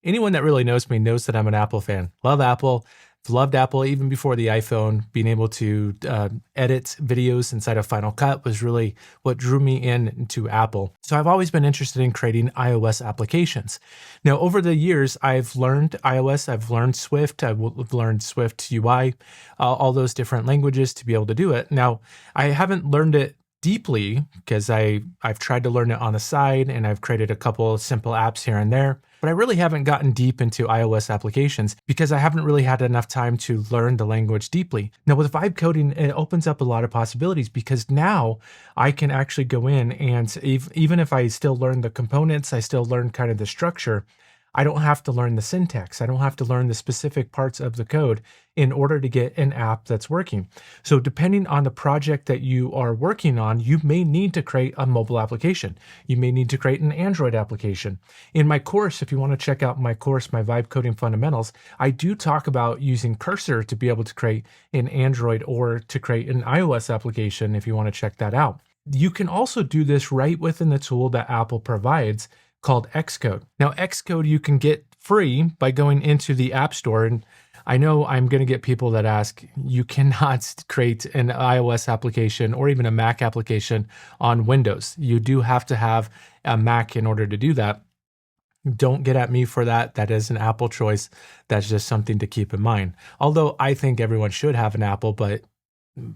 Anyone that really knows me knows that I'm an Apple fan. Love Apple. Loved Apple even before the iPhone. Being able to edit videos inside of Final Cut was really what drew me into Apple. So I've always been interested in creating iOS applications. Now, over the years, I've learned iOS, I've learned Swift, I've learned Swift UI, all those different languages to be able to do it. Now, I haven't learned it deeply because I've tried to learn it on the side and I've created a couple of simple apps here and there, but I really haven't gotten deep into iOS applications because I haven't really had enough time to learn the language deeply. Now with vibe coding, it opens up a lot of possibilities because now I can actually go in and even if I still learn the components, I still learn kind of the structure, I don't have to learn the syntax. I don't have to learn the specific parts of the code in order to get an app that's working. So depending on the project that you are working on, you may need to create a mobile application. You may need to create an Android application. In my course, if you want to check out my course, my Vibe Coding Fundamentals, I do talk about using Cursor to be able to create an Android or to create an iOS application if you want to check that out. You can also do this right within the tool that Apple provides called Xcode. Now, Xcode you can get free by going into the App Store. And I know I'm going to get people that ask, you cannot create an iOS application or even a Mac application on Windows. You do have to have a Mac in order to do that. Don't get at me for that. That is an Apple choice. That's just something to keep in mind. Although I think everyone should have an Apple, but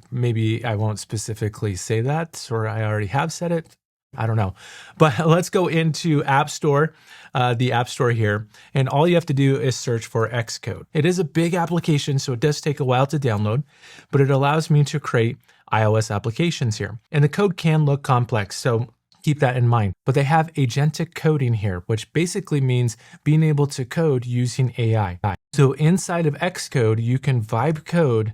maybe I won't specifically say that, or I already have said it. I don't know, but let's go into App Store, the App Store here, and all you have to do is search for Xcode. It is a big application, so it does take a while to download, but it allows me to create iOS applications here. And the code can look complex, so keep that in mind. But they have agentic coding here, which basically means being able to code using AI. So inside of Xcode, you can vibe code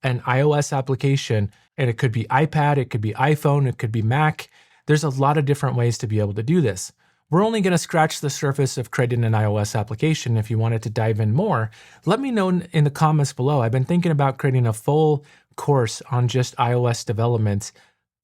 an iOS application, and it could be iPad, it could be iPhone, it could be Mac. There's a lot of different ways to be able to do this. We're only going to scratch the surface of creating an iOS application. If you wanted to dive in more, let me know in the comments below. I've been thinking about creating a full course on just iOS development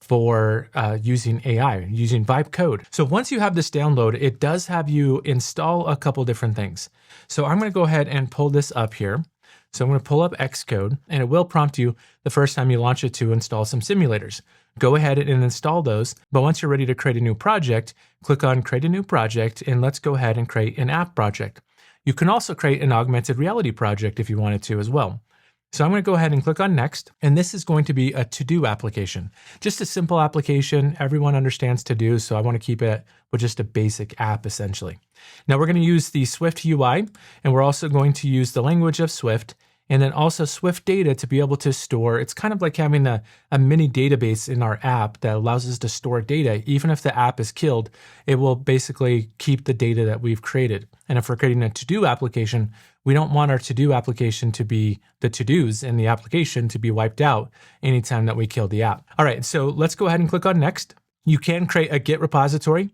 for using AI, using Vibe Code. So once you have this download, it does have you install a couple different things. So I'm going to go ahead and pull this up here. So I'm going to pull up Xcode, and it will prompt you the first time you launch it to install some simulators. Go ahead and install those, but once you're ready to create a new project, click on Create a New Project, and let's go ahead and create an app project. You can also create an augmented reality project if you wanted to as well. So I'm going to go ahead and click on Next, and this is going to be a to-do application. Just a simple application. Everyone understands to-do, so I want to keep it with just a basic app essentially. Now we're going to use the Swift UI, and we're also going to use the language of Swift, and then also Swift data to be able to store. It's kind of like having a mini database in our app that allows us to store data. Even if the app is killed, it will basically keep the data that we've created. And if we're creating a to-do application, we don't want our to-do application to be the to-dos in the application to be wiped out anytime that we kill the app. All right, so let's go ahead and click on Next. You can create a Git repository.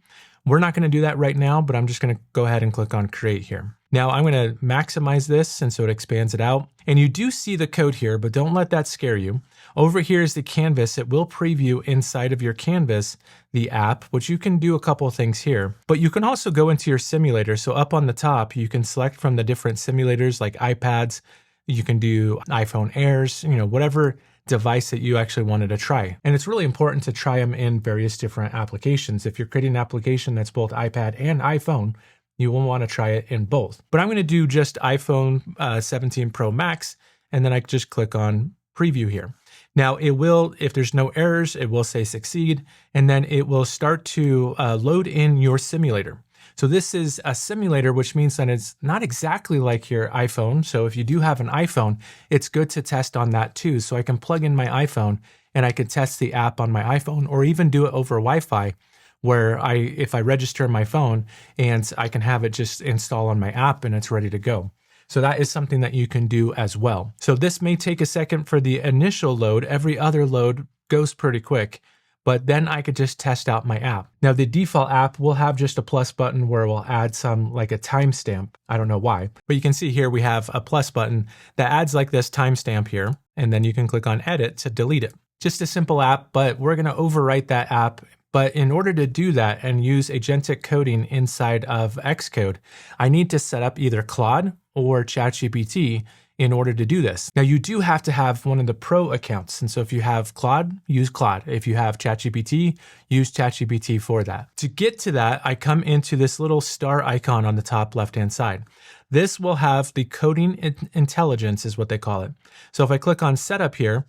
We're not going to do that right now, but I'm just going to go ahead and click on Create here. Now I'm going to maximize this, and so it expands it out. And you do see the code here, but don't let that scare you. Over here is the canvas. It will preview inside of your canvas the app, which you can do a couple of things here. But you can also go into your simulator. So up on the top, you can select from the different simulators like iPads. You can do iPhone Airs, whatever device that you actually wanted to try. And it's really important to try them in various different applications. If you're creating an application that's both iPad and iPhone, you will want to try it in both. But I'm going to do just iPhone 17 Pro Max, and then I just click on Preview here. Now it will, if there's no errors, it will say succeed, and then it will start to load in your simulator. So this is a simulator, which means that it's not exactly like your iPhone. So if you do have an iPhone, it's good to test on that too. So I can plug in my iPhone and I can test the app on my iPhone, or even do it over Wi-Fi, where if I register my phone and I can have it just install on my app and it's ready to go. So that is something that you can do as well. So this may take a second for the initial load. Every other load goes pretty quick, but then I could just test out my app. Now the default app will have just a plus button where we'll add some like a timestamp. I don't know why, but you can see here we have a plus button that adds like this timestamp here, and then you can click on edit to delete it. Just a simple app, but we're going to overwrite that app But in order to do that and use agentic coding inside of Xcode, I need to set up either Claude or ChatGPT in order to do this. Now, you do have to have one of the pro accounts. And so if you have Claude, use Claude. If you have ChatGPT, use ChatGPT for that. To get to that, I come into this little star icon on the top left-hand side. This will have the coding intelligence is what they call it. So if I click on setup here,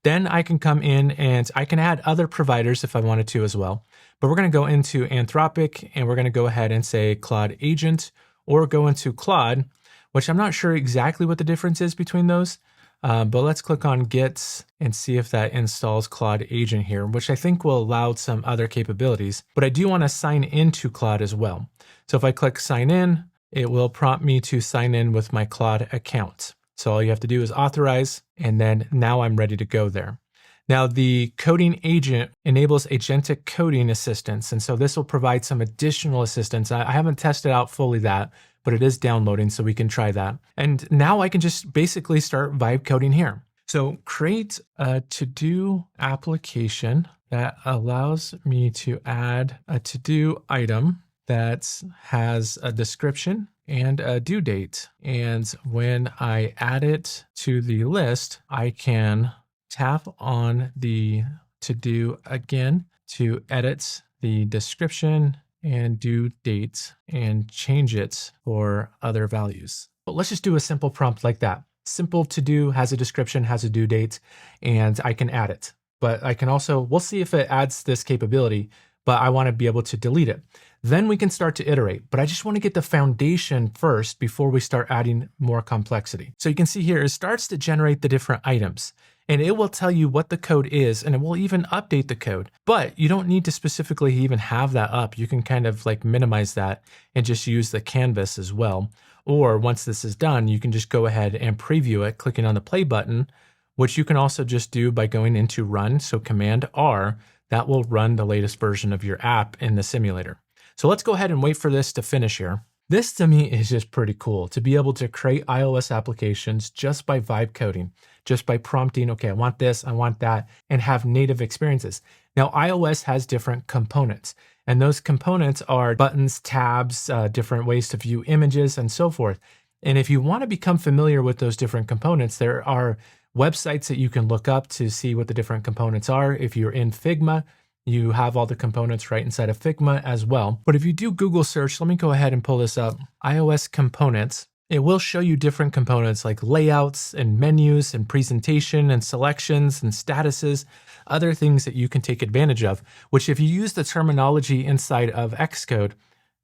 then I can come in and I can add other providers if I wanted to as well. But we're going to go into Anthropic and we're going to go ahead and say Claude Agent or go into Claude, which I'm not sure exactly what the difference is between those. But let's click on Get and see if that installs Claude Agent here, which I think will allow some other capabilities. But I do want to sign into Claude as well. So if I click sign in, it will prompt me to sign in with my Claude account. So all you have to do is authorize, and then now I'm ready to go there. Now, the coding agent enables agentic coding assistance, and so this will provide some additional assistance. I haven't tested out fully that, but it is downloading, so we can try that. And now I can just basically start vibe coding here. So create a to-do application that allows me to add a to-do item that has a description and a due date. And when I add it to the list, I can tap on the to-do again to edit the description and due date and change it for other values. But let's just do a simple prompt like that. Simple to do, has a description, has a due date, and I can add it. But I can also, we'll see if it adds this capability, but I want to be able to delete it. Then we can start to iterate, but I just want to get the foundation first before we start adding more complexity. So you can see here, it starts to generate the different items. And it will tell you what the code is, and it will even update the code. But you don't need to specifically even have that up. You can kind of like minimize that and just use the canvas as well. Or once this is done, you can just go ahead and preview it, clicking on the play button, which you can also just do by going into run. So Command R, that will run the latest version of your app in the simulator. So let's go ahead and wait for this to finish here. This to me is just pretty cool to be able to create iOS applications just by vibe coding, just by prompting, okay, I want this, I want that, and have native experiences. Now, iOS has different components, and those components are buttons, tabs, different ways to view images, and so forth. And if you want to become familiar with those different components, there are websites that you can look up to see what the different components are. If you're in Figma, you have all the components right inside of Figma as well. But if you do Google search, let me go ahead and pull this up, iOS components, it will show you different components like layouts and menus and presentation and selections and statuses, other things that you can take advantage of, which if you use the terminology inside of Xcode,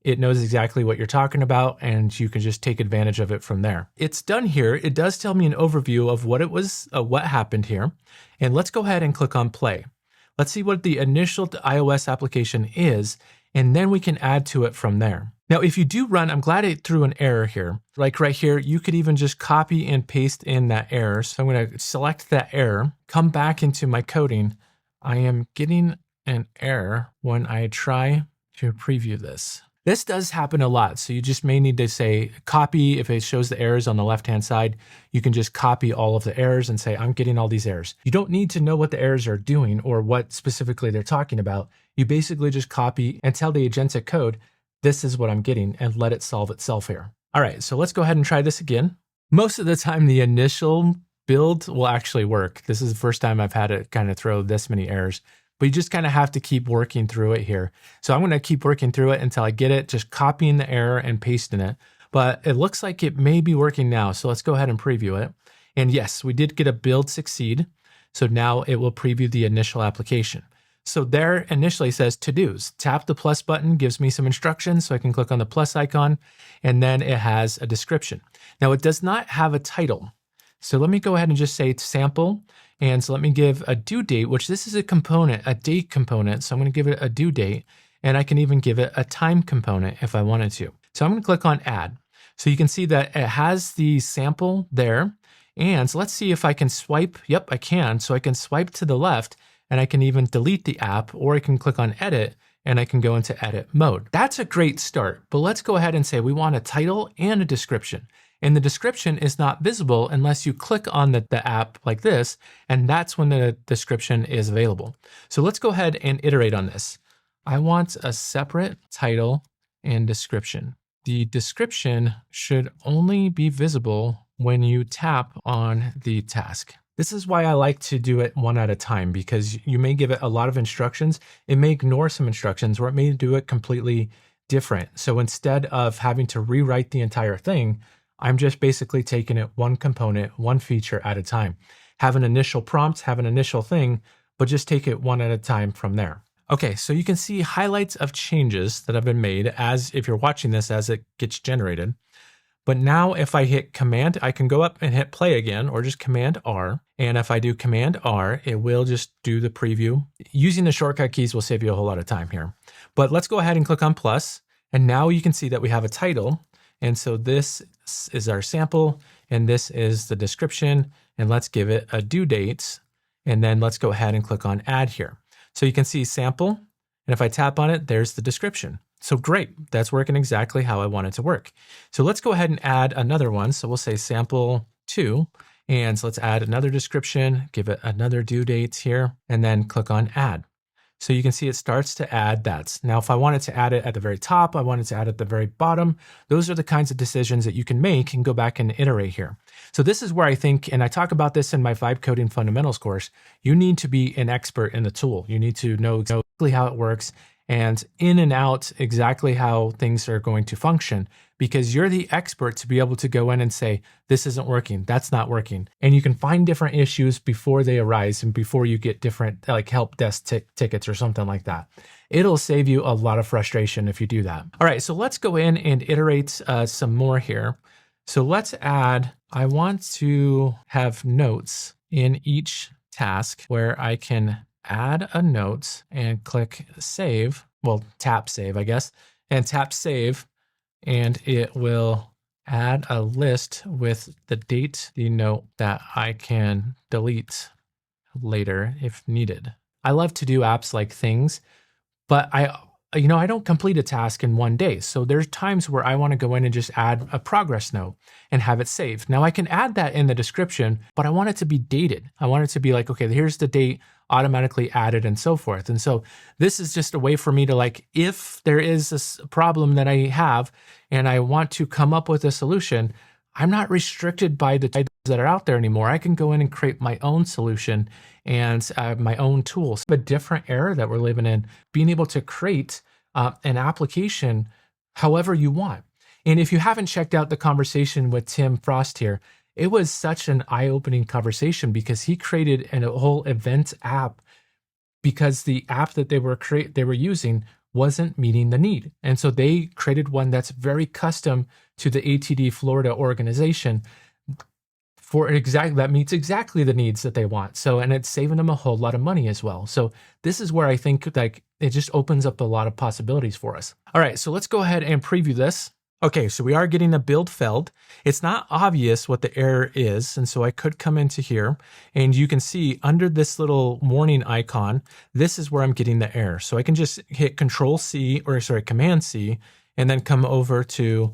it knows exactly what you're talking about, and you can just take advantage of it from there. It's done here. It does tell me an overview of what it was, what happened here. And let's go ahead and click on play. Let's see what the initial iOS application is, and then we can add to it from there. Now, if you do run, I'm glad it threw an error here. Like right here, you could even just copy and paste in that error. So I'm going to select that error, come back into my coding. I am getting an error when I try to preview this. This does happen a lot. So you just may need to say copy. If it shows the errors on the left-hand side, you can just copy all of the errors and say, I'm getting all these errors. You don't need to know what the errors are doing or what specifically they're talking about. You basically just copy and tell the agentic code, this is what I'm getting, and let it solve itself here. All right, so let's go ahead and try this again. Most of the time, the initial build will actually work. This is the first time I've had it kind of throw this many errors. But you just kind of have to keep working through it here. So I'm going to keep working through it until I get it, just copying the error and pasting it. But it looks like it may be working now. So let's go ahead and preview it. And yes, we did get a build succeed. So now it will preview the initial application. So there initially says to-dos. Tap the plus button, gives me some instructions. So I can click on the plus icon, and then it has a description. Now it does not have a title. So let me go ahead and just say sample. And so let me give a due date, which this is a component, a date component. So I'm going to give it a due date, and I can even give it a time component if I wanted to. So I'm going to click on add. So you can see that it has the sample there. And so let's see if I can swipe. Yep, I can. So I can swipe to the left, and I can even delete the app, or I can click on edit, and I can go into edit mode. That's a great start, but let's go ahead and say we want a title and a description. And the description is not visible unless you click on the app like this, and that's when the description is available. So let's go ahead and iterate on this. I want a separate title and description. The description should only be visible when you tap on the task. This is why I like to do it one at a time, because you may give it a lot of instructions. It may ignore some instructions, or it may do it completely different. So instead of having to rewrite the entire thing, I'm just basically taking it one component, one feature at a time. Have an initial prompt, have an initial thing, but just take it one at a time from there. Okay, so you can see highlights of changes that have been made as if you're watching this as it gets generated. But now if I hit Command, I can go up and hit play again, or just Command R. And if I do Command R, it will just do the preview. Using the shortcut keys will save you a whole lot of time here. But let's go ahead and click on plus. And now you can see that we have a title. And so this is our sample, and this is the description. And let's give it a due date. And then let's go ahead and click on add here. So you can see sample, and if I tap on it, there's the description. So great, that's working exactly how I want it to work. So let's go ahead and add another one. So we'll say sample 2, and so let's add another description, give it another due date here, and then click on add. So you can see it starts to add that. Now, if I wanted to add it at the very top, I wanted to add it at the very bottom, those are the kinds of decisions that you can make and go back and iterate here. So this is where I think, and I talk about this in my Vibe Coding Fundamentals course, you need to be an expert in the tool. You need to know exactly how it works and in and out exactly how things are going to function, because you're the expert to be able to go in and say, this isn't working, that's not working. And you can find different issues before they arise and before you get different like help desk tickets or something like that. It'll save you a lot of frustration if you do that. All right, so let's go in and iterate some more here. So let's add, I want to have notes in each task where I can add a note and click save, well, tap save, I guess, and tap save, and it will add a list with the date, the note that I can delete later if needed. I love to do apps like Things, but I don't complete a task in one day. So there's times where I want to go in and just add a progress note and have it saved. Now I can add that in the description, but I want it to be dated. I want it to be like, okay, here's the date, automatically added and so forth. And so this is just a way for me to like, if there is this problem that I have and I want to come up with a solution, I'm not restricted by the types that are out there anymore. I can go in and create my own solution and my own tools. A different era that we're living in, being able to create an application however you want. And if you haven't checked out the conversation with Tim Frost here, it was such an eye-opening conversation because he created a whole event app because the app that they were using wasn't meeting the need. And so they created one that's very custom to the ATD Florida organization that meets exactly the needs that they want. So, and it's saving them a whole lot of money as well. So this is where I think like it just opens up a lot of possibilities for us. All right, so let's go ahead and preview this. Okay, so we are getting a build failed. It's not obvious what the error is. And so I could come into here and you can see under this little warning icon, this is where I'm getting the error. So I can just hit Command C, and then come over to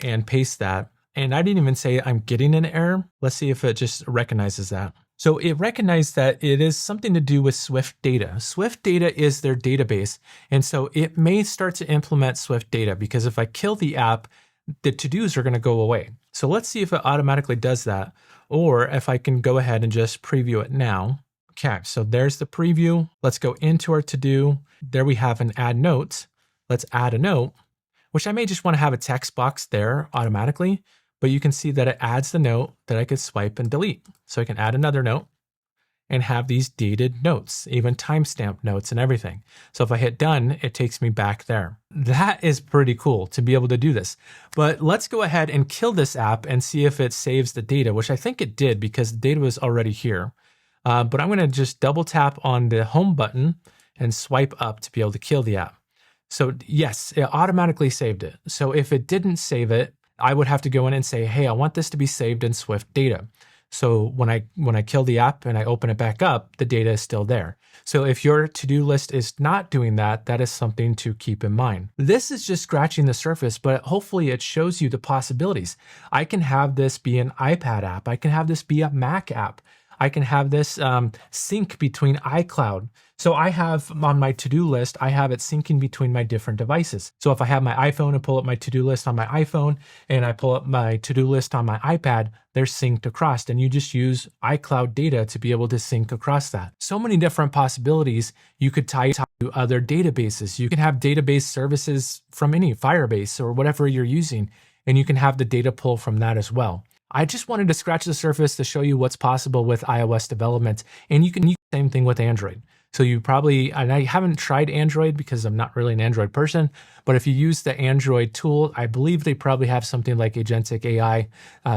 and paste that. And I didn't even say I'm getting an error. Let's see if it just recognizes that. So it recognized that it is something to do with Swift data. Swift data is their database. And so it may start to implement Swift data because if I kill the app, the to-dos are going to go away. So let's see if it automatically does that, or if I can go ahead and just preview it now. Okay, so there's the preview. Let's go into our to-do. There we have an add note. Let's add a note, which I may just want to have a text box there automatically. But you can see that it adds the note that I could swipe and delete. So I can add another note and have these dated notes, even timestamp notes and everything. So if I hit done, it takes me back there. That is pretty cool to be able to do this. But let's go ahead and kill this app and see if it saves the data, which I think it did because the data was already here. But I'm gonna just double tap on the home button and swipe up to be able to kill the app. So yes, it automatically saved it. So if it didn't save it, I would have to go in and say, hey, I want this to be saved in Swift data. So when I kill the app and I open it back up, the data is still there. So if your to-do list is not doing that, that is something to keep in mind. This is just scratching the surface, but hopefully it shows you the possibilities. I can have this be an iPad app. I can have this be a Mac app. I can have this sync between iCloud. So I have on my to-do list, I have it syncing between my different devices. So if I have my iPhone and pull up my to-do list on my iPhone, and I pull up my to-do list on my iPad, they're synced across, and you just use iCloud data to be able to sync across that. So many different possibilities. You could tie to other databases. You can have database services from any Firebase or whatever you're using, and you can have the data pull from that as well. I just wanted to scratch the surface to show you what's possible with iOS development, and you can use the same thing with Android. So you probably, and I haven't tried Android because I'm not really an Android person, but if you use the Android tool, I believe they probably have something like Agentic AI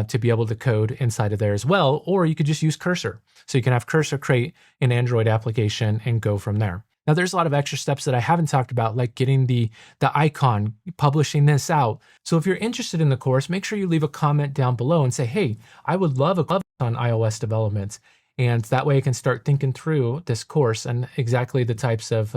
to be able to code inside of there as well, or you could just use Cursor. So you can have Cursor create an Android application and go from there. Now, there's a lot of extra steps that I haven't talked about, like getting the icon, publishing this out. So if you're interested in the course, make sure you leave a comment down below and say, hey, I would love a class on iOS development. And that way I can start thinking through this course and exactly the types of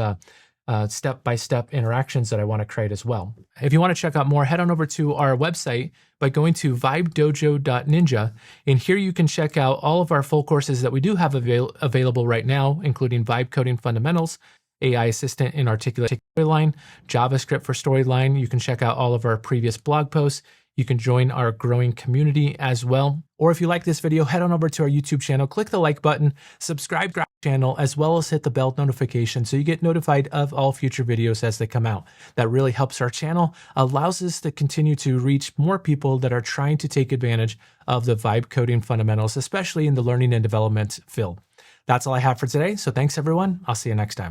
step-by-step interactions that I want to create as well. If you want to check out more, head on over to our website by going to vibedojo.ninja. And here you can check out all of our full courses that we do have available right now, including Vibe Coding Fundamentals, AI Assistant in Articulate Storyline, JavaScript for Storyline. You can check out all of our previous blog posts. You can join our growing community as well. Or if you like this video, head on over to our YouTube channel, click the like button, subscribe to our channel, as well as hit the bell notification so you get notified of all future videos as they come out. That really helps our channel, allows us to continue to reach more people that are trying to take advantage of the Vibe Coding fundamentals, especially in the learning and development field. That's all I have for today. So thanks everyone. I'll see you next time.